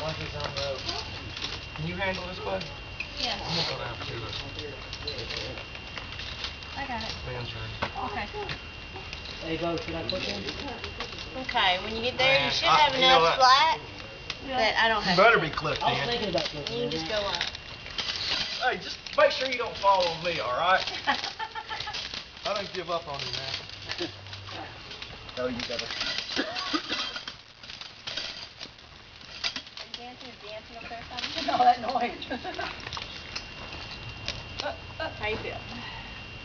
Once he's on the road. Can you handle this, bud? Yeah. I'm gonna go down to this. I got it. Man's room. Okay. There you go, should I put them? Okay, when you get there, you should Man, have you know enough what? slack that I don't You have better to. be clipped I was in. thinking about putting You them. can just go up. Hey, just make sure you don't fall on me, alright? I don't give up on you, man. Oh, you gotta. Dancing up there or something? No, that noise. How you feel?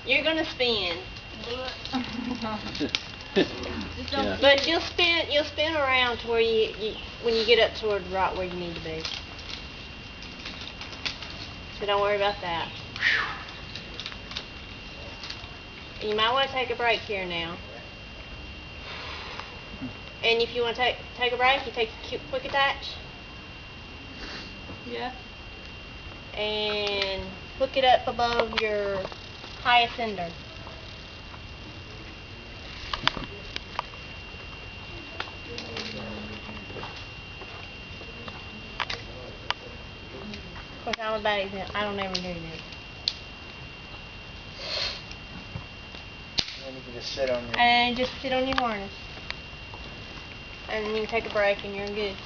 You're gonna spin. Yeah. But you'll spin around to where you when you get up toward right where you need to be. So don't worry about that. You might want to take a break here now. And if you want to take a break, you take a quick attach. Yeah. And hook it up above your highest ender. Of course, I'm a bad example. I don't ever do this. And you can just sit on your. And just sit on your harness. And then you can take a break and you're good.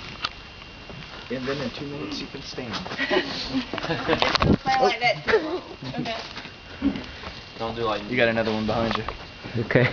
And then in 2 minutes you can stand. Just don't play like that too long. Okay. Don't do like. You got another one behind you. Okay.